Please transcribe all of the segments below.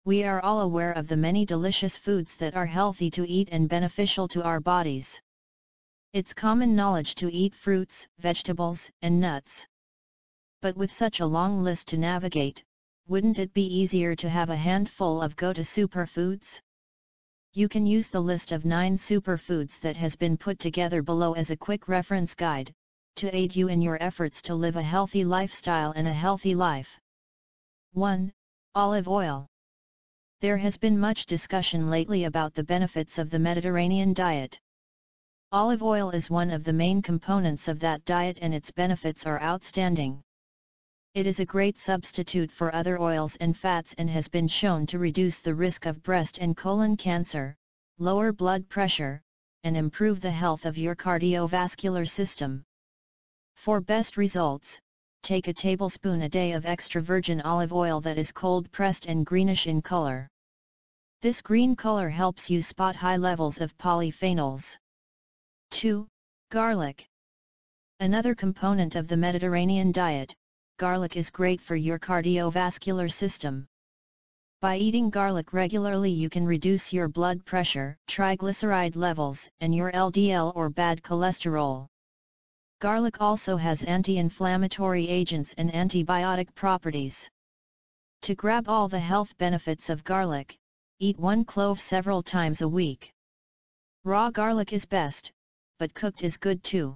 We are all aware of the many delicious foods that are healthy to eat and beneficial to our bodies. It's common knowledge to eat fruits, vegetables, and nuts. But with such a long list to navigate, wouldn't it be easier to have a handful of go-to superfoods? You can use the list of 9 superfoods that has been put together below as a quick reference guide, to aid you in your efforts to live a healthy lifestyle and a healthy life. 1. Olive oil. There has been much discussion lately about the benefits of the Mediterranean diet. Olive oil is one of the main components of that diet and its benefits are outstanding. It is a great substitute for other oils and fats and has been shown to reduce the risk of breast and colon cancer, lower blood pressure, and improve the health of your cardiovascular system. For best results, take a tablespoon a day of extra virgin olive oil that is cold pressed and greenish in color. This green color helps you spot high levels of polyphenols. 2. Garlic. Another component of the Mediterranean diet, garlic is great for your cardiovascular system. By eating garlic regularly you can reduce your blood pressure, triglyceride levels, and your LDL or bad cholesterol. Garlic also has anti-inflammatory agents and antibiotic properties. To grab all the health benefits of garlic, eat 1 clove several times a week. Raw garlic is best, but cooked is good too.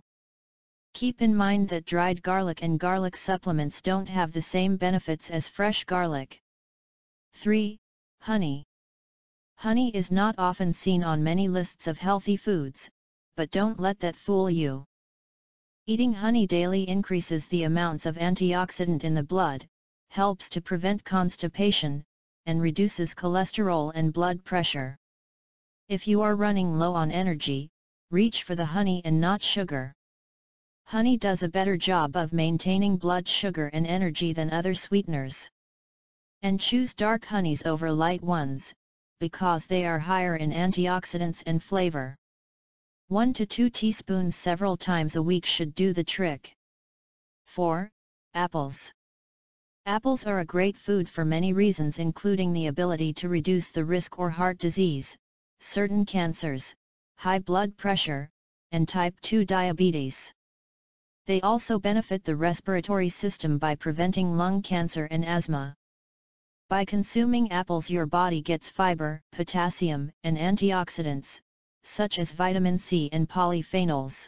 Keep in mind that dried garlic and garlic supplements don't have the same benefits as fresh garlic. 3. Honey. Honey is not often seen on many lists of healthy foods, but don't let that fool you. Eating honey daily increases the amounts of antioxidant in the blood, helps to prevent constipation, and reduces cholesterol and blood pressure. If you are running low on energy, reach for the honey and not sugar. Honey does a better job of maintaining blood sugar and energy than other sweeteners. And choose dark honeys over light ones, because they are higher in antioxidants and flavor. 1 to 2 teaspoons several times a week should do the trick. 4. Apples. Apples are a great food for many reasons including the ability to reduce the risk or heart disease, certain cancers, high blood pressure, and type 2 diabetes. They also benefit the respiratory system by preventing lung cancer and asthma. By consuming apples your body gets fiber, potassium, and antioxidants, such as vitamin C and polyphenols.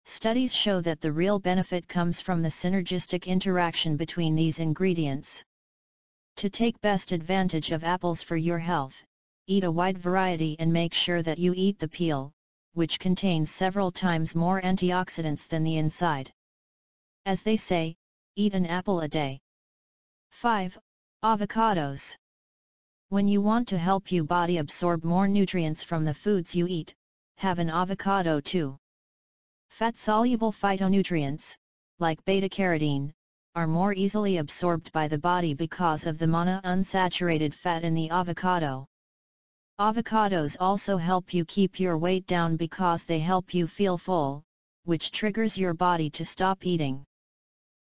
Studies show that the real benefit comes from the synergistic interaction between these ingredients. To take best advantage of apples for your health, eat a wide variety and make sure that you eat the peel, which contains several times more antioxidants than the inside. As they say, eat an apple a day. 5. Avocados. When you want to help your body absorb more nutrients from the foods you eat, have an avocado too. Fat-soluble phytonutrients, like beta-carotene, are more easily absorbed by the body because of the monounsaturated fat in the avocado. Avocados also help you keep your weight down because they help you feel full, which triggers your body to stop eating.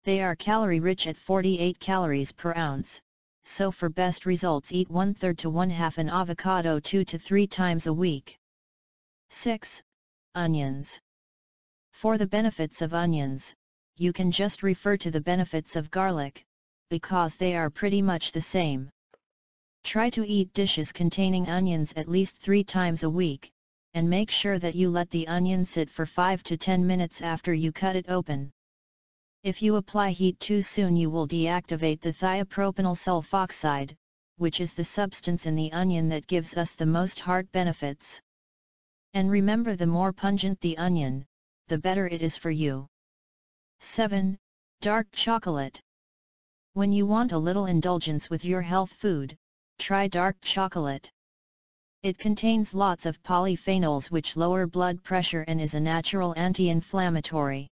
They are calorie-rich at 48 calories per ounce, so for best results eat 1/3 to 1/2 an avocado 2 to 3 times a week. 6. Onions. For the benefits of onions, you can just refer to the benefits of garlic, because they are pretty much the same. Try to eat dishes containing onions at least 3 times a week, and make sure that you let the onion sit for 5 to 10 minutes after you cut it open. If you apply heat too soon you will deactivate the thiopropanol sulfoxide, which is the substance in the onion that gives us the most heart benefits. And remember, the more pungent the onion, the better it is for you. 7. Dark chocolate. When you want a little indulgence with your health food, try dark chocolate. It contains lots of polyphenols which lower blood pressure and is a natural anti-inflammatory.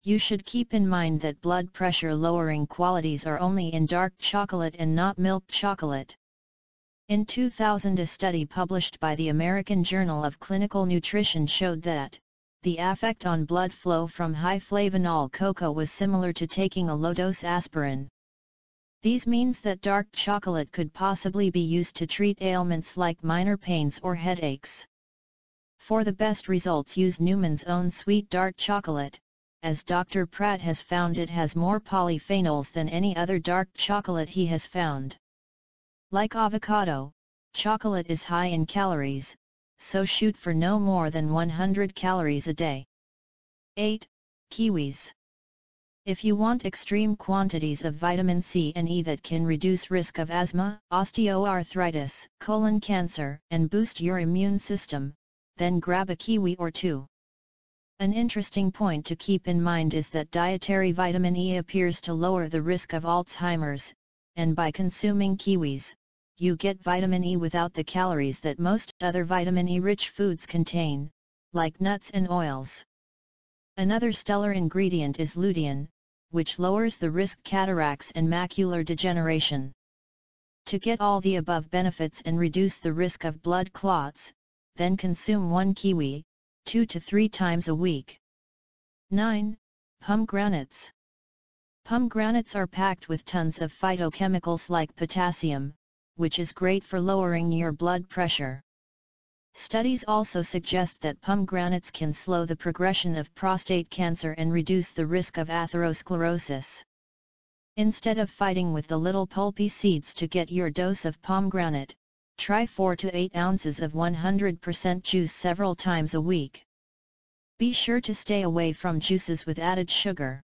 You should keep in mind that blood pressure lowering qualities are only in dark chocolate and not milk chocolate. In 2000 a study published by the American Journal of Clinical Nutrition showed that the effect on blood flow from high flavonol cocoa was similar to taking a low-dose aspirin. These means that dark chocolate could possibly be used to treat ailments like minor pains or headaches. For the best results, use Newman's Own sweet dark chocolate, as Dr. Pratt has found it has more polyphenols than any other dark chocolate he has found. Like avocado, chocolate is high in calories, so shoot for no more than 100 calories a day. 8. Kiwis. If you want extreme quantities of vitamin C and E that can reduce risk of asthma, osteoarthritis, colon cancer, and boost your immune system, then grab a kiwi or two. An interesting point to keep in mind is that dietary vitamin E appears to lower the risk of Alzheimer's, and by consuming kiwis, you get vitamin E without the calories that most other vitamin E-rich foods contain, like nuts and oils. Another stellar ingredient is lutein, which lowers the risk of cataracts and macular degeneration. To get all the above benefits and reduce the risk of blood clots, then consume 1 kiwi, 2 to 3 times a week. 9. Pomegranates. Pomegranates are packed with tons of phytochemicals like potassium, which is great for lowering your blood pressure. Studies also suggest that pomegranates can slow the progression of prostate cancer and reduce the risk of atherosclerosis. Instead of fighting with the little pulpy seeds to get your dose of pomegranate, try 4 to 8 ounces of 100% juice several times a week. Be sure to stay away from juices with added sugar.